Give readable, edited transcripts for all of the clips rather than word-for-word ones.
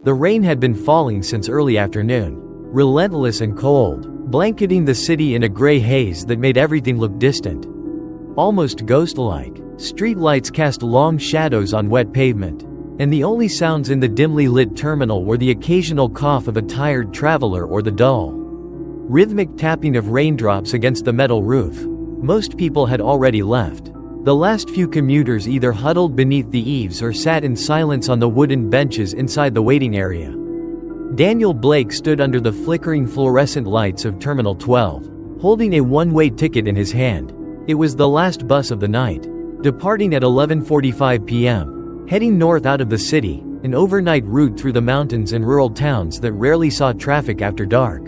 The rain had been falling since early afternoon, relentless and cold, blanketing the city in a gray haze that made everything look distant, almost ghost-like. Street lights cast long shadows on wet pavement, and the only sounds in the dimly lit terminal were the occasional cough of a tired traveler or the dull, rhythmic tapping of raindrops against the metal roof. Most people had already left. The last few commuters either huddled beneath the eaves or sat in silence on the wooden benches inside the waiting area. Daniel Blake stood under the flickering fluorescent lights of Terminal 12, holding a one-way ticket in his hand. It was the last bus of the night, departing at 11:45 p.m., heading north out of the city, an overnight route through the mountains and rural towns that rarely saw traffic after dark.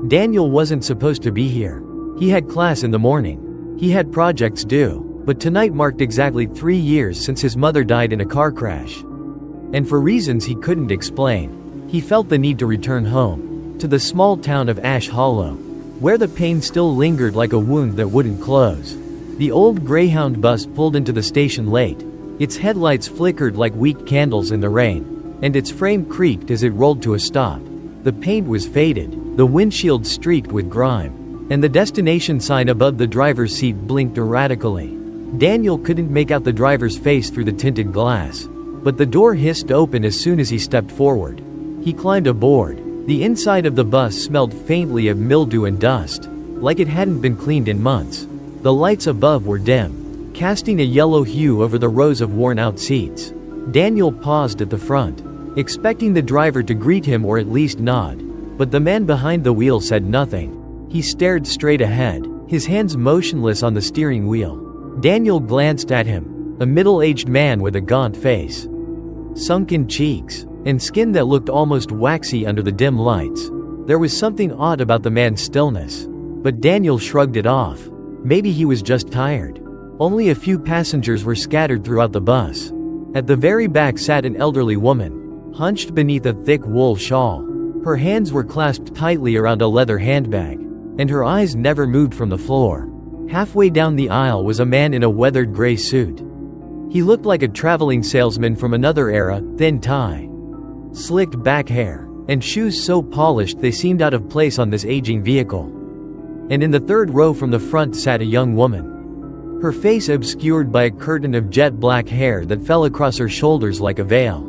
Daniel wasn't supposed to be here. He had class in the morning. He had projects due. But tonight marked exactly 3 years since his mother died in a car crash. And for reasons he couldn't explain, he felt the need to return home, to the small town of Ash Hollow, where the pain still lingered like a wound that wouldn't close. The old Greyhound bus pulled into the station late. Its headlights flickered like weak candles in the rain, and its frame creaked as it rolled to a stop. The paint was faded, the windshield streaked with grime, and the destination sign above the driver's seat blinked erratically. Daniel couldn't make out the driver's face through the tinted glass, but the door hissed open as soon as he stepped forward. He climbed aboard. The inside of the bus smelled faintly of mildew and dust, like it hadn't been cleaned in months. The lights above were dim, casting a yellow hue over the rows of worn-out seats. Daniel paused at the front, expecting the driver to greet him or at least nod, but the man behind the wheel said nothing. He stared straight ahead, his hands motionless on the steering wheel. Daniel glanced at him, a middle-aged man with a gaunt face, sunken cheeks, and skin that looked almost waxy under the dim lights. There was something odd about the man's stillness, but Daniel shrugged it off. Maybe he was just tired. Only a few passengers were scattered throughout the bus. At the very back sat an elderly woman, hunched beneath a thick wool shawl. Her hands were clasped tightly around a leather handbag, and her eyes never moved from the floor. Halfway down the aisle was a man in a weathered gray suit. He looked like a traveling salesman from another era, thin tie, slicked back hair, and shoes so polished they seemed out of place on this aging vehicle. And in the third row from the front sat a young woman, her face obscured by a curtain of jet black hair that fell across her shoulders like a veil.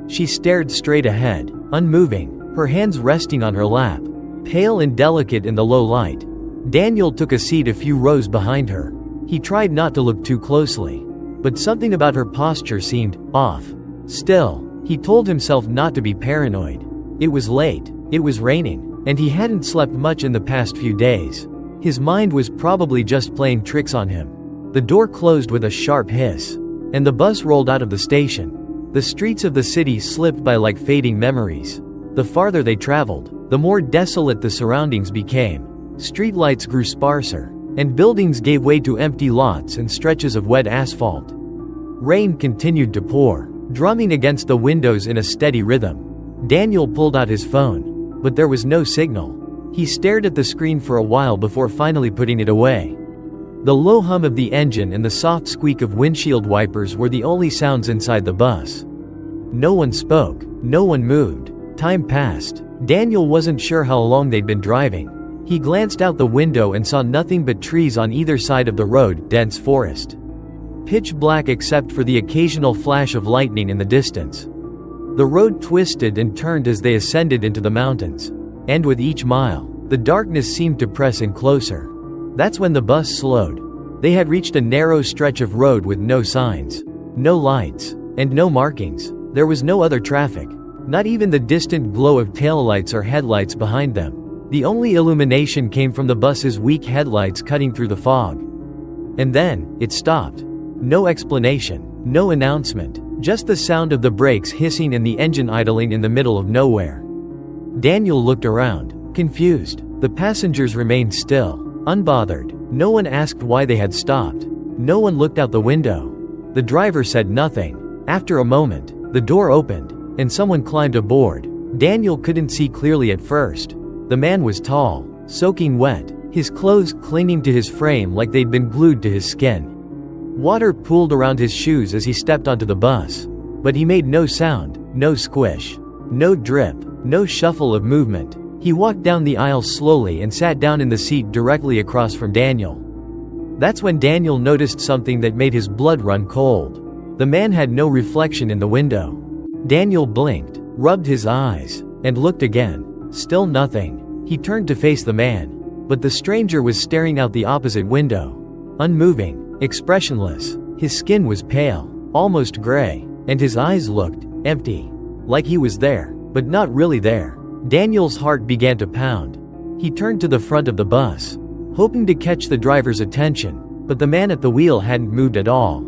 She stared straight ahead, unmoving, her hands resting on her lap, pale and delicate in the low light. Daniel took a seat a few rows behind her. He tried not to look too closely, but something about her posture seemed off. Still, he told himself not to be paranoid. It was late, it was raining, and he hadn't slept much in the past few days. His mind was probably just playing tricks on him. The door closed with a sharp hiss, and the bus rolled out of the station. The streets of the city slipped by like fading memories. The farther they traveled, the more desolate the surroundings became. Streetlights grew sparser, and buildings gave way to empty lots and stretches of wet asphalt. Rain continued to pour, drumming against the windows in a steady rhythm. Daniel pulled out his phone, but there was no signal. He stared at the screen for a while before finally putting it away. The low hum of the engine and the soft squeak of windshield wipers were the only sounds inside the bus. No one spoke, no one moved. Time passed. Daniel wasn't sure how long they'd been driving. He glanced out the window and saw nothing but trees on either side of the road, dense forest, pitch black except for the occasional flash of lightning in the distance. The road twisted and turned as they ascended into the mountains, and with each mile, the darkness seemed to press in closer. That's when the bus slowed. They had reached a narrow stretch of road with no signs, no lights, and no markings. There was no other traffic, not even the distant glow of taillights or headlights behind them. The only illumination came from the bus's weak headlights cutting through the fog. And then, it stopped. No explanation, no announcement, just the sound of the brakes hissing and the engine idling in the middle of nowhere. Daniel looked around, confused. The passengers remained still, unbothered. No one asked why they had stopped. No one looked out the window. The driver said nothing. After a moment, the door opened, and someone climbed aboard. Daniel couldn't see clearly at first. The man was tall, soaking wet, his clothes clinging to his frame like they'd been glued to his skin. Water pooled around his shoes as he stepped onto the bus, but he made no sound, no squish. No drip, no shuffle of movement. He walked down the aisle slowly and sat down in the seat directly across from Daniel. That's when Daniel noticed something that made his blood run cold. The man had no reflection in the window. Daniel blinked, rubbed his eyes, and looked again. Still nothing. He turned to face the man, but the stranger was staring out the opposite window. Unmoving, expressionless. His skin was pale, almost gray, and his eyes looked empty. Like he was there, but not really there. Daniel's heart began to pound. He turned to the front of the bus, hoping to catch the driver's attention, but the man at the wheel hadn't moved at all.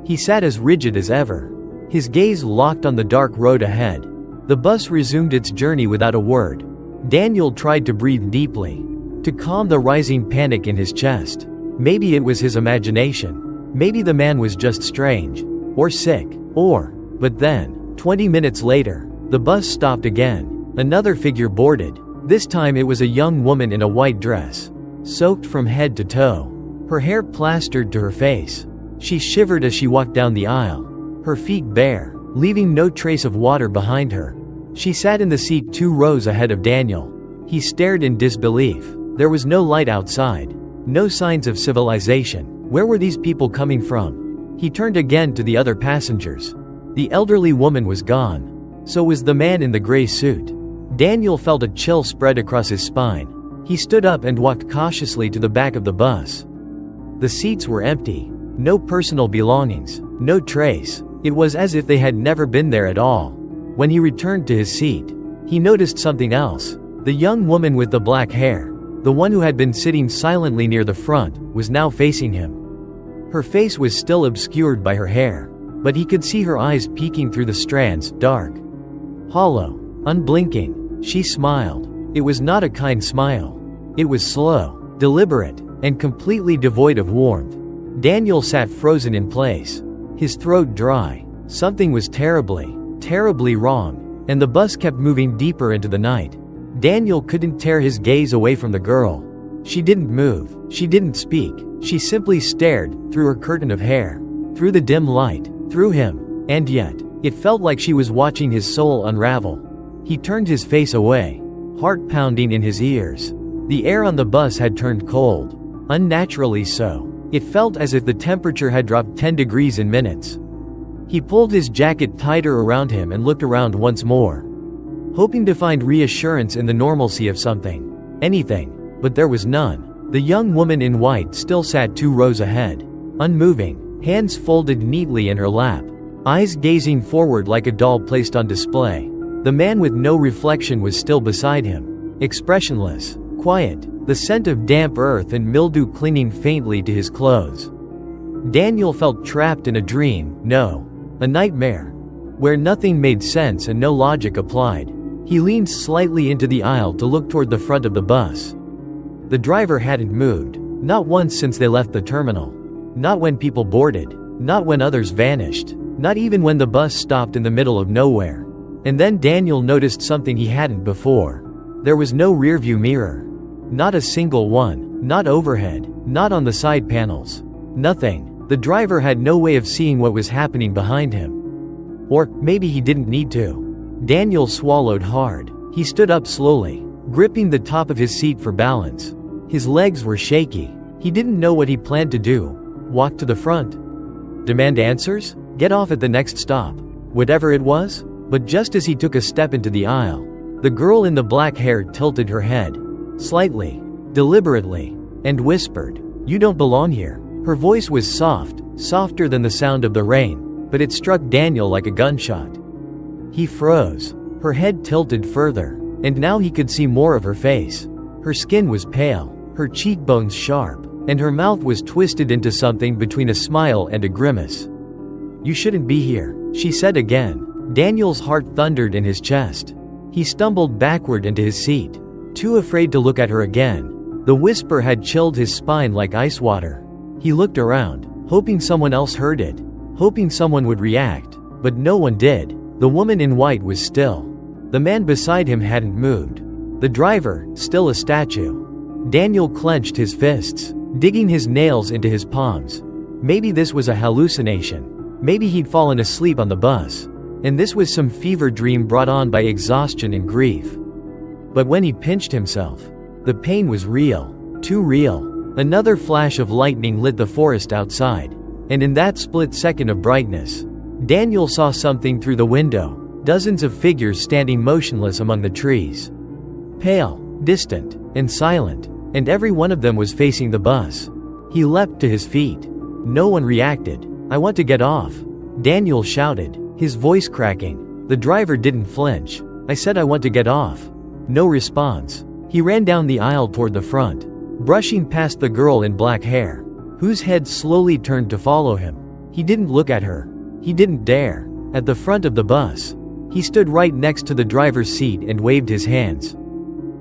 He sat as rigid as ever, his gaze locked on the dark road ahead. The bus resumed its journey without a word. Daniel tried to breathe deeply, to calm the rising panic in his chest. Maybe it was his imagination. Maybe the man was just strange, or sick, but then, 20 minutes later, the bus stopped again. Another figure boarded. This time it was a young woman in a white dress, soaked from head to toe, her hair plastered to her face. She shivered as she walked down the aisle, her feet bare, leaving no trace of water behind her. She sat in the seat 2 rows ahead of Daniel. He stared in disbelief. There was no light outside, no signs of civilization. Where were these people coming from? He turned again to the other passengers. The elderly woman was gone. So was the man in the gray suit. Daniel felt a chill spread across his spine. He stood up and walked cautiously to the back of the bus. The seats were empty. No personal belongings, no trace. It was as if they had never been there at all. When he returned to his seat, he noticed something else. The young woman with the black hair, the one who had been sitting silently near the front, was now facing him. Her face was still obscured by her hair, but he could see her eyes peeking through the strands, dark, hollow, unblinking. She smiled. It was not a kind smile. It was slow, deliberate, and completely devoid of warmth. Daniel sat frozen in place, his throat dry. Something was terribly wrong, and the bus kept moving deeper into the night. Daniel couldn't tear his gaze away from the girl. She didn't move, she didn't speak, she simply stared, through her curtain of hair, through the dim light, through him, and yet, it felt like she was watching his soul unravel. He turned his face away, heart pounding in his ears. The air on the bus had turned cold, unnaturally so. It felt as if the temperature had dropped 10 degrees in minutes. He pulled his jacket tighter around him and looked around once more, hoping to find reassurance in the normalcy of something, anything, but there was none. The young woman in white still sat 2 rows ahead, unmoving, hands folded neatly in her lap, eyes gazing forward like a doll placed on display. The man with no reflection was still beside him, expressionless, quiet, the scent of damp earth and mildew clinging faintly to his clothes. Daniel felt trapped in a dream, no, a nightmare, where nothing made sense and no logic applied. He leaned slightly into the aisle to look toward the front of the bus. The driver hadn't moved, not once since they left the terminal. Not when people boarded, not when others vanished, not even when the bus stopped in the middle of nowhere. And then Daniel noticed something he hadn't before. There was no rearview mirror. Not a single one, not overhead, not on the side panels. Nothing. The driver had no way of seeing what was happening behind him. Or maybe he didn't need to. Daniel swallowed hard. He stood up slowly, gripping the top of his seat for balance. His legs were shaky. He didn't know what he planned to do. Walk to the front? Demand answers? Get off at the next stop? Whatever it was? But just as he took a step into the aisle, the girl in the black hair tilted her head, slightly, deliberately, and whispered, "You don't belong here." Her voice was soft, softer than the sound of the rain, but it struck Daniel like a gunshot. He froze. Her head tilted further, and now he could see more of her face. Her skin was pale, her cheekbones sharp, and her mouth was twisted into something between a smile and a grimace. "You shouldn't be here," she said again. Daniel's heart thundered in his chest. He stumbled backward into his seat, too afraid to look at her again. The whisper had chilled his spine like ice water. He looked around, hoping someone else heard it, hoping someone would react, but no one did. The woman in white was still. The man beside him hadn't moved. The driver, still a statue. Daniel clenched his fists, digging his nails into his palms. Maybe this was a hallucination. Maybe he'd fallen asleep on the bus. And this was some fever dream brought on by exhaustion and grief. But when he pinched himself, the pain was real. Too real. Another flash of lightning lit the forest outside. And in that split second of brightness, Daniel saw something through the window. Dozens of figures standing motionless among the trees. Pale, distant, and silent, and every one of them was facing the bus. He leapt to his feet. No one reacted. "I want to get off," Daniel shouted, his voice cracking. The driver didn't flinch. "I said I want to get off." No response. He ran down the aisle toward the front, brushing past the girl in black hair, whose head slowly turned to follow him. He didn't look at her. He didn't dare. At the front of the bus, he stood right next to the driver's seat and waved his hands.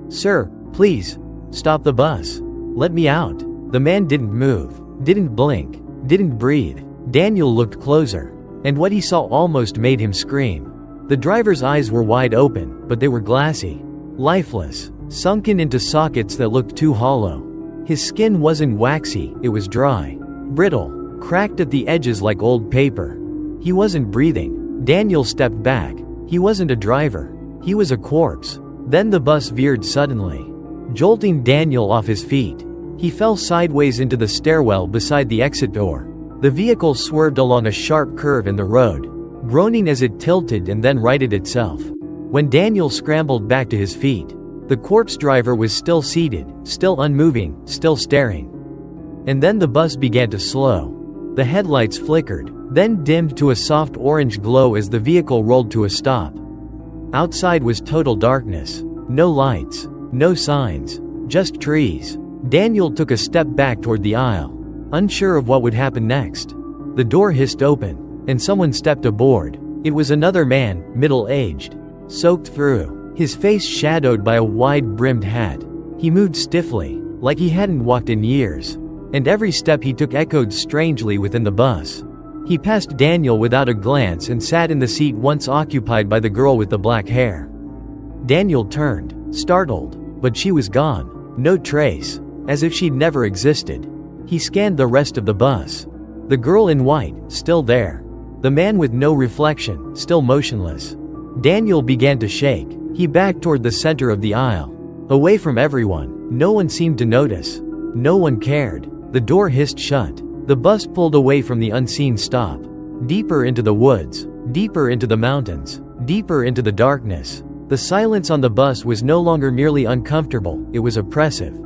"Sir, please, stop the bus. Let me out." The man didn't move, didn't blink, didn't breathe. Daniel looked closer, and what he saw almost made him scream. The driver's eyes were wide open, but they were glassy, lifeless, sunken into sockets that looked too hollow. His skin wasn't waxy, it was dry, brittle, cracked at the edges like old paper. He wasn't breathing. Daniel stepped back. He wasn't a driver. He was a corpse. Then the bus veered suddenly, jolting Daniel off his feet. He fell sideways into the stairwell beside the exit door. The vehicle swerved along a sharp curve in the road, groaning as it tilted and then righted itself. When Daniel scrambled back to his feet, the corpse driver was still seated, still unmoving, still staring. And then the bus began to slow. The headlights flickered, then dimmed to a soft orange glow as the vehicle rolled to a stop. Outside was total darkness. No lights, no signs, just trees. Daniel took a step back toward the aisle, unsure of what would happen next. The door hissed open, and someone stepped aboard. It was another man, middle-aged, soaked through, his face shadowed by a wide-brimmed hat. He moved stiffly, like he hadn't walked in years, and every step he took echoed strangely within the bus. He passed Daniel without a glance and sat in the seat once occupied by the girl with the black hair. Daniel turned, startled, but she was gone. No trace, as if she'd never existed. He scanned the rest of the bus. The girl in white, still there. The man with no reflection, still motionless. Daniel began to shake. He backed toward the center of the aisle, away from everyone. No one seemed to notice. No one cared. The door hissed shut. The bus pulled away from the unseen stop, deeper into the woods, deeper into the mountains, deeper into the darkness. The silence on the bus was no longer merely uncomfortable, it was oppressive.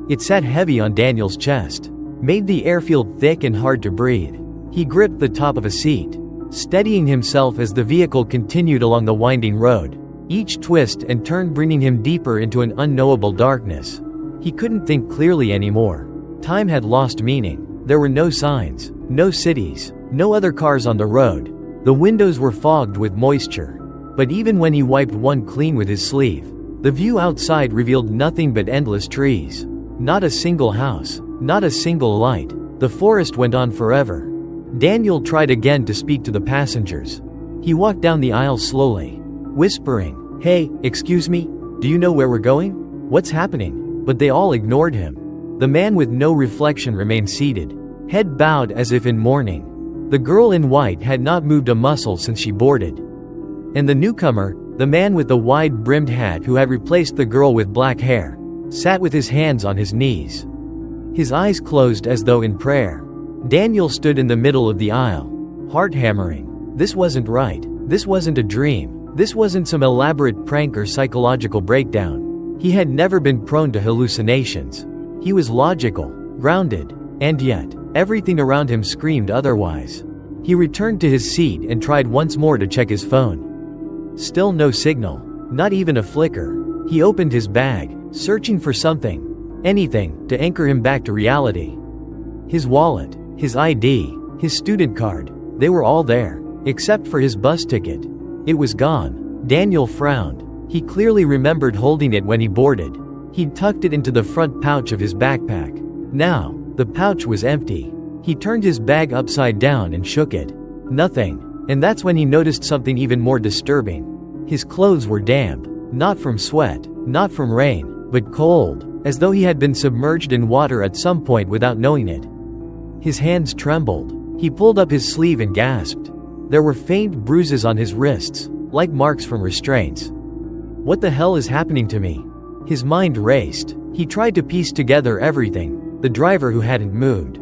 It sat heavy on Daniel's chest, made the air feel thick and hard to breathe. He gripped the top of a seat, steadying himself as the vehicle continued along the winding road, each twist and turn bringing him deeper into an unknowable darkness. He couldn't think clearly anymore. Time had lost meaning. There were no signs, no cities, no other cars on the road. The windows were fogged with moisture. But even when he wiped one clean with his sleeve, the view outside revealed nothing but endless trees. Not a single house, not a single light. The forest went on forever. Daniel tried again to speak to the passengers. He walked down the aisle slowly, whispering, "Hey, excuse me, do you know where we're going? What's happening?" But they all ignored him. The man with no reflection remained seated, head bowed as if in mourning. The girl in white had not moved a muscle since she boarded. And the newcomer, the man with the wide-brimmed hat who had replaced the girl with black hair, sat with his hands on his knees, his eyes closed as though in prayer. Daniel stood in the middle of the aisle, heart hammering. This wasn't right. This wasn't a dream. This wasn't some elaborate prank or psychological breakdown. He had never been prone to hallucinations. He was logical, grounded, and yet, everything around him screamed otherwise. He returned to his seat and tried once more to check his phone. Still no signal, not even a flicker. He opened his bag, searching for something, anything, to anchor him back to reality. His wallet, his ID, his student card, they were all there, except for his bus ticket. It was gone. Daniel frowned. He clearly remembered holding it when he boarded. He'd tucked it into the front pouch of his backpack. Now, the pouch was empty. He turned his bag upside down and shook it. Nothing. And that's when he noticed something even more disturbing. His clothes were damp. Not from sweat, not from rain, but cold, as though he had been submerged in water at some point without knowing it. His hands trembled. He pulled up his sleeve and gasped. There were faint bruises on his wrists, like marks from restraints. What the hell is happening to me? His mind raced. He tried to piece together everything: the driver who hadn't moved,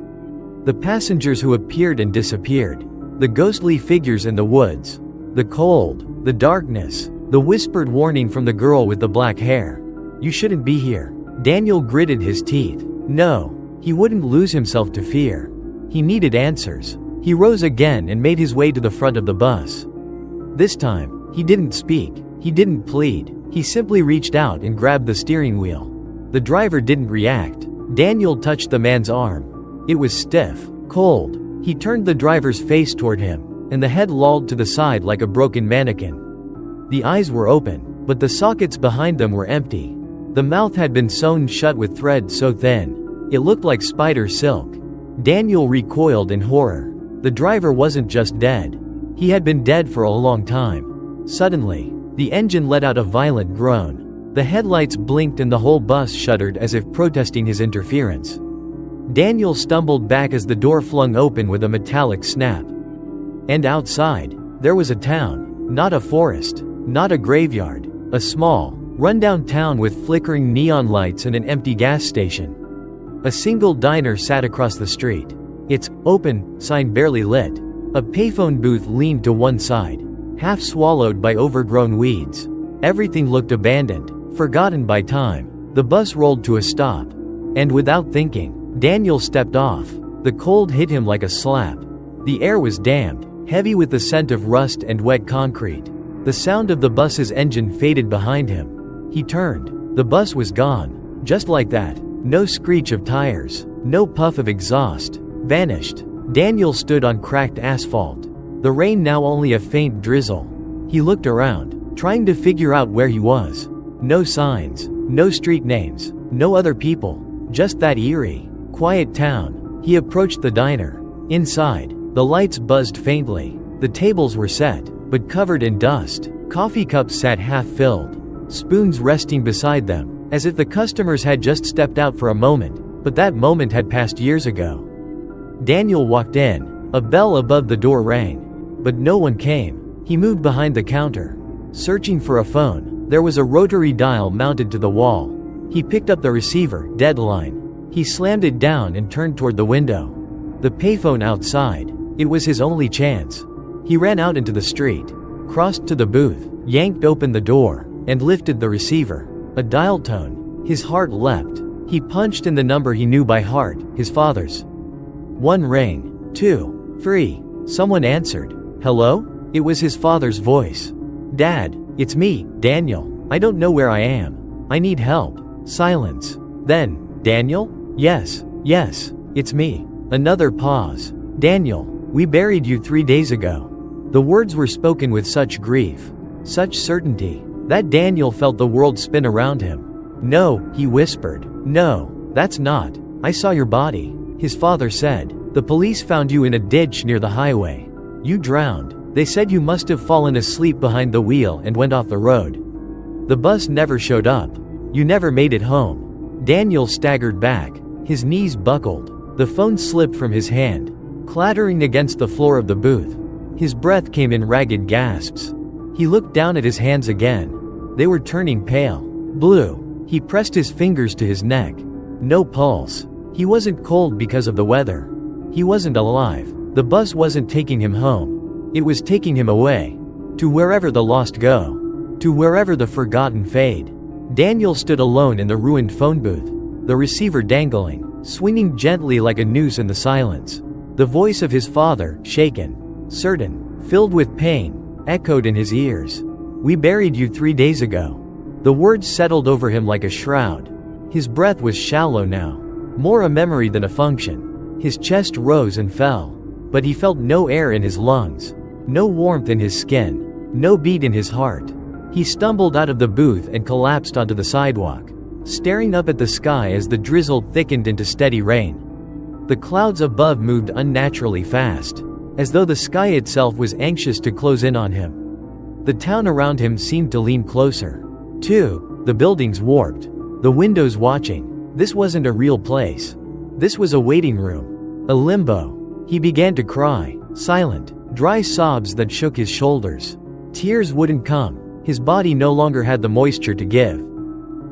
the passengers who appeared and disappeared, the ghostly figures in the woods, the cold, the darkness, the whispered warning from the girl with the black hair. You shouldn't be here. Daniel gritted his teeth. No, he wouldn't lose himself to fear. He needed answers. He rose again and made his way to the front of the bus. This time, he didn't speak. He didn't plead. He simply reached out and grabbed the steering wheel. The driver didn't react. Daniel touched the man's arm. It was stiff, cold. He turned the driver's face toward him, and the head lolled to the side like a broken mannequin. The eyes were open, but the sockets behind them were empty. The mouth had been sewn shut with thread so thin, it looked like spider silk. Daniel recoiled in horror. The driver wasn't just dead. He had been dead for a long time. Suddenly, the engine let out a violent groan. The headlights blinked and the whole bus shuddered as if protesting his interference. Daniel stumbled back as the door flung open with a metallic snap. And outside, there was a town. Not a forest, not a graveyard. A small, rundown town with flickering neon lights and an empty gas station. A single diner sat across the street. Its "open" sign barely lit. A payphone booth leaned to one side, half swallowed by overgrown weeds. Everything looked abandoned, forgotten by time. The bus rolled to a stop. And without thinking, Daniel stepped off. The cold hit him like a slap. The air was damp, heavy with the scent of rust and wet concrete. The sound of the bus's engine faded behind him. He turned. The bus was gone. Just like that. No screech of tires. No puff of exhaust. Vanished. Daniel stood on cracked asphalt. The rain now only a faint drizzle. He looked around, trying to figure out where he was. No signs. No street names. No other people. Just that eerie, quiet town. He approached the diner. Inside, the lights buzzed faintly. The tables were set, but covered in dust. Coffee cups sat half-filled, spoons resting beside them, as if the customers had just stepped out for a moment, but that moment had passed years ago. Daniel walked in. A bell above the door rang, but no one came. He moved behind the counter, searching for a phone. There was a rotary dial mounted to the wall. He picked up the receiver. Deadline. He slammed it down and turned toward the window. The payphone outside. It was his only chance. He ran out into the street, crossed to the booth, yanked open the door, and lifted the receiver. A dial tone. His heart leapt. He punched in the number he knew by heart, his father's. 1 ring. 2. 3. Someone answered. Hello? It was his father's voice. Dad, it's me, Daniel. I don't know where I am. I need help. Silence. Then, Daniel? Yes, it's me. Another pause. Daniel, we buried you 3 days ago. The words were spoken with such grief, such certainty, that Daniel felt the world spin around him. No, he whispered. No, that's not. I saw your body. His father said. The police found you in a ditch near the highway. You drowned. They said you must have fallen asleep behind the wheel and went off the road. The bus never showed up. You never made it home. Daniel staggered back. His knees buckled. The phone slipped from his hand, clattering against the floor of the booth. His breath came in ragged gasps. He looked down at his hands again. They were turning pale. Blue. He pressed his fingers to his neck. No pulse. He wasn't cold because of the weather. He wasn't alive. The bus wasn't taking him home. It was taking him away. To wherever the lost go. To wherever the forgotten fade. Daniel stood alone in the ruined phone booth. The receiver dangling, swinging gently like a noose in the silence. The voice of his father, shaken, certain, filled with pain, echoed in his ears. We buried you 3 days ago. The words settled over him like a shroud. His breath was shallow now. More a memory than a function. His chest rose and fell. But he felt no air in his lungs. No warmth in his skin. No beat in his heart. He stumbled out of the booth and collapsed onto the sidewalk, staring up at the sky as the drizzle thickened into steady rain. The clouds above moved unnaturally fast, as though the sky itself was anxious to close in on him. The town around him seemed to lean closer. Too, the buildings warped, the windows watching. This wasn't a real place. This was a waiting room. A limbo. He began to cry. Silent. dry sobs that shook his shoulders. Tears wouldn't come. His body no longer had the moisture to give.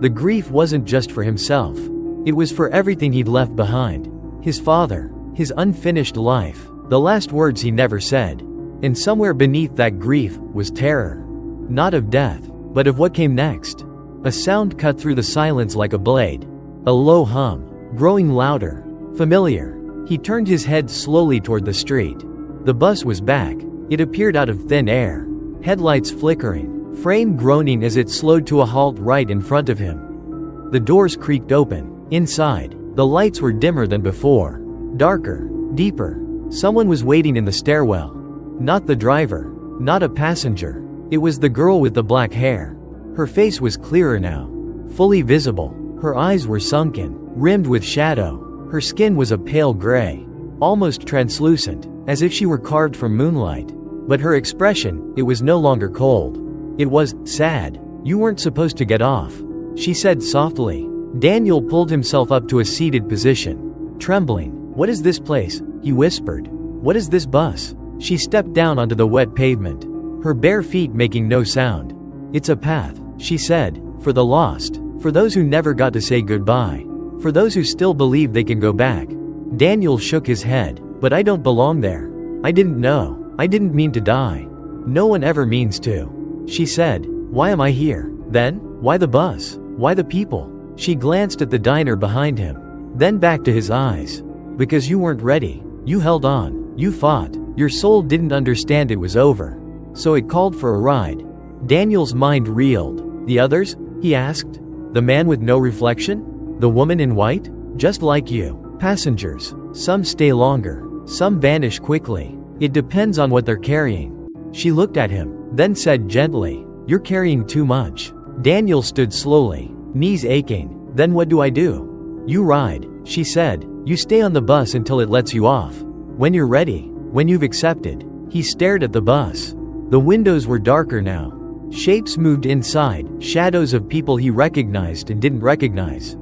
The grief wasn't just for himself. It was for everything he'd left behind. His father, his unfinished life, the last words he never said. And somewhere beneath that grief was terror. Not of death, but of what came next. A sound cut through the silence like a blade. A low hum, growing louder, familiar. He turned his head slowly toward the street. The bus was back. It appeared out of thin air. Headlights flickering, frame groaning as it slowed to a halt right in front of him. The doors creaked open. Inside, the lights were dimmer than before. Darker, deeper. Someone was waiting in the stairwell. Not the driver, not a passenger. It was the girl with the black hair. Her face was clearer now, fully visible. Her eyes were sunken, rimmed with shadow. Her skin was a pale gray, almost translucent, as if she were carved from moonlight. But her expression, it was no longer cold. It was sad. "You weren't supposed to get off," she said softly. Daniel pulled himself up to a seated position, trembling. "What is this place?" he whispered. "What is this bus?" She stepped down onto the wet pavement, her bare feet making no sound. "It's a path," she said, "for the lost, for those who never got to say goodbye, for those who still believe they can go back." Daniel shook his head. "But I don't belong there. I didn't know. I didn't mean to die. No one ever means to," she said. "Why am I here, then? Why the bus? Why the people?" She glanced at the diner behind him, then back to his eyes. "Because you weren't ready. You held on. You fought. Your soul didn't understand it was over. So it called for a ride." Daniel's mind reeled. "The others?" he asked. "The man with no reflection? The woman in white? Just like you. Passengers. Some stay longer. Some vanish quickly. It depends on what they're carrying." She looked at him, then said gently, "You're carrying too much." Daniel stood slowly, knees aching. "Then what do I do?" "You ride," she said. "You stay on the bus until it lets you off. When you're ready, when you've accepted." He stared at the bus. The windows were darker now. Shapes moved inside, shadows of people he recognized and didn't recognize.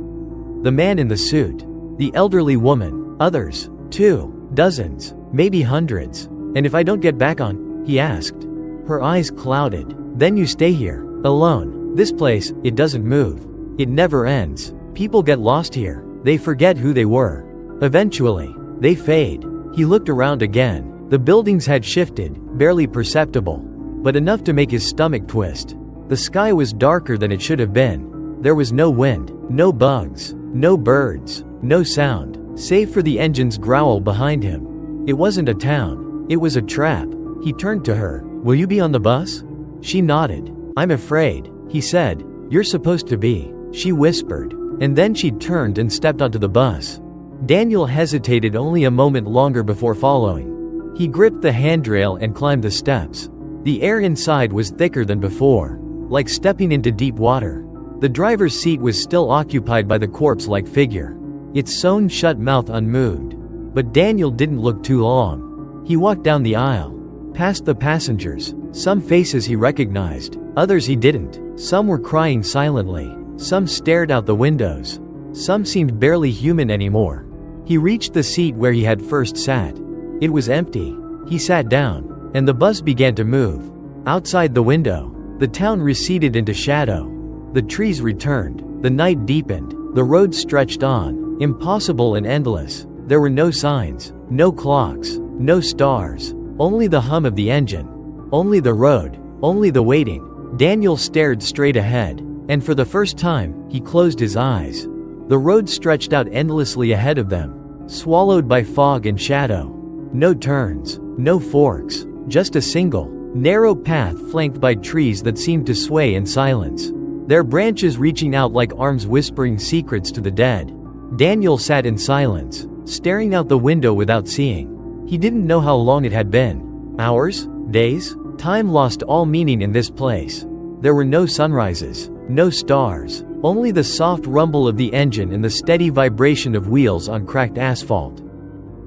The man in the suit. The elderly woman. Others. Too. Dozens. Maybe hundreds. "And if I don't get back on?" he asked. Her eyes clouded. "Then you stay here. Alone. This place, it doesn't move. It never ends. People get lost here. They forget who they were. Eventually, they fade." He looked around again. The buildings had shifted, barely perceptible, but enough to make his stomach twist. The sky was darker than it should have been. There was no wind, no bugs, no birds, no sound, save for the engine's growl behind him. It wasn't a town. It was a trap. He turned to her. "Will you be on the bus?" She nodded. "I'm afraid," he said. "You're supposed to be," she whispered. And then she turned and stepped onto the bus. Daniel hesitated only a moment longer before following. He gripped the handrail and climbed the steps. The air inside was thicker than before, like stepping into deep water. The driver's seat was still occupied by the corpse-like figure, its sewn-shut mouth unmoved. But Daniel didn't look too long. He walked down the aisle, past the passengers. Some faces he recognized, others he didn't. Some were crying silently. Some stared out the windows. Some seemed barely human anymore. He reached the seat where he had first sat. It was empty. He sat down, and the bus began to move. Outside the window, the town receded into shadow. The trees returned. The night deepened. The road stretched on, impossible and endless. There were no signs, no clocks, no stars. Only the hum of the engine. Only the road. Only the waiting. Daniel stared straight ahead, and for the first time, he closed his eyes. The road stretched out endlessly ahead of them, swallowed by fog and shadow. No turns, no forks, just a single, narrow path flanked by trees that seemed to sway in silence, their branches reaching out like arms whispering secrets to the dead. Daniel sat in silence, staring out the window without seeing. He didn't know how long it had been. Hours? Days? Time lost all meaning in this place. There were no sunrises, no stars, only the soft rumble of the engine and the steady vibration of wheels on cracked asphalt.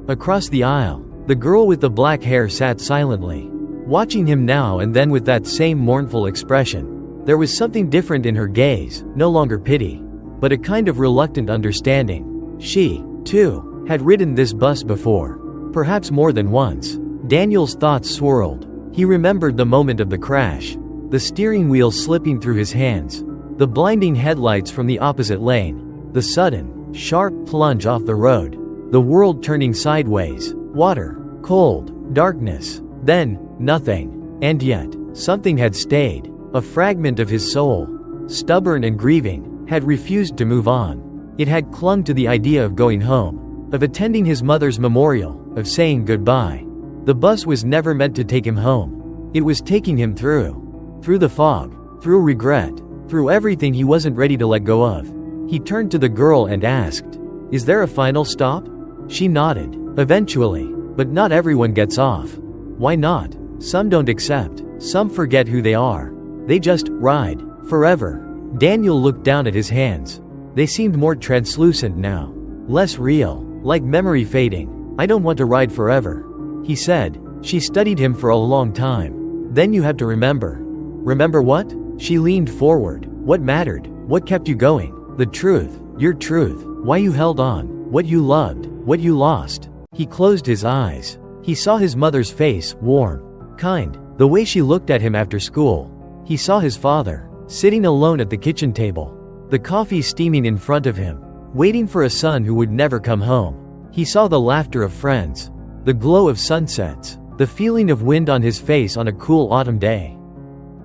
Across the aisle, the girl with the black hair sat silently, watching him now and then with that same mournful expression. There was something different in her gaze, no longer pity, but a kind of reluctant understanding. She, too, had ridden this bus before, perhaps more than once. Daniel's thoughts swirled. He remembered the moment of the crash. The steering wheel slipping through his hands. The blinding headlights from the opposite lane. The sudden, sharp plunge off the road. The world turning sideways. Water. Cold. Darkness. Then, nothing. And yet, something had stayed. A fragment of his soul, stubborn and grieving, had refused to move on. It had clung to the idea of going home, of attending his mother's memorial, of saying goodbye. The bus was never meant to take him home. It was taking him through the fog, through regret, through everything he wasn't ready to let go of. He turned to the girl and asked, "Is there a final stop?" She nodded. "Eventually. But not everyone gets off." "Why not?" "Some don't accept. Some forget who they are. They just ride forever." Daniel looked down at his hands. They seemed more translucent now. Less real, like memory fading. "I don't want to ride forever," he said. She studied him for a long time. "Then you have to remember." "Remember what?" She leaned forward. "What mattered? What kept you going? The truth. Your truth. Why you held on. What you loved. What you lost." He closed his eyes. He saw his mother's face, warm, kind, the way she looked at him after school. He saw his father, sitting alone at the kitchen table, the coffee steaming in front of him, waiting for a son who would never come home. He saw the laughter of friends, the glow of sunsets, the feeling of wind on his face on a cool autumn day.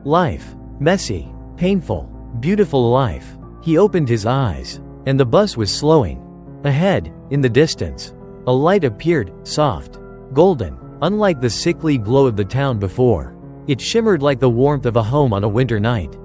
Life. Messy, painful, beautiful life. He opened his eyes, and the bus was slowing. Ahead, in the distance, a light appeared, soft, golden, unlike the sickly glow of the town before. It shimmered like the warmth of a home on a winter night.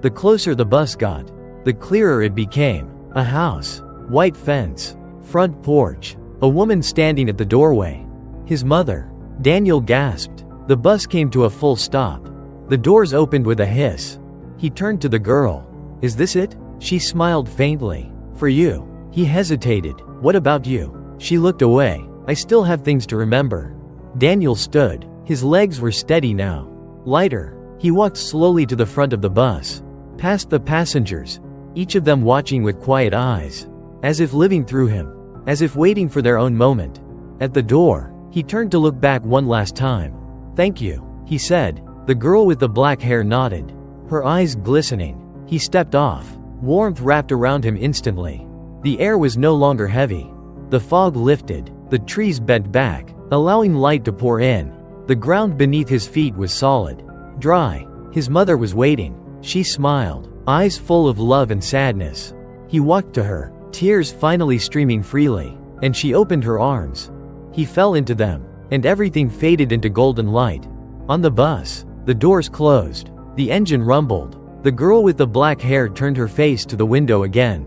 The closer the bus got, the clearer it became. A house, white fence, front porch, a woman standing at the doorway. His mother. Daniel gasped. The bus came to a full stop. The doors opened with a hiss. He turned to the girl. "Is this it?" She smiled faintly. "For you." He hesitated. "What about you?" She looked away. "I still have things to remember." Daniel stood. His legs were steady now. Lighter. He walked slowly to the front of the bus, past the passengers, each of them watching with quiet eyes, as if living through him, as if waiting for their own moment. At the door, he turned to look back one last time. "Thank you," he said. The girl with the black hair nodded, her eyes glistening. He stepped off. Warmth wrapped around him instantly. The air was no longer heavy. The fog lifted. The trees bent back, allowing light to pour in. The ground beneath his feet was solid, dry. His mother was waiting. She smiled, eyes full of love and sadness. He walked to her, tears finally streaming freely, and she opened her arms. He fell into them, and everything faded into golden light. On the bus, the doors closed. The engine rumbled. The girl with the black hair turned her face to the window again.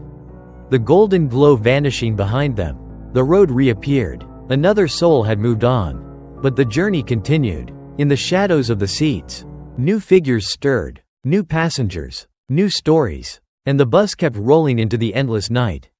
The golden glow vanishing behind them. The road reappeared. Another soul had moved on. But the journey continued. In the shadows of the seats, new figures stirred, new passengers, new stories, and the bus kept rolling into the endless night.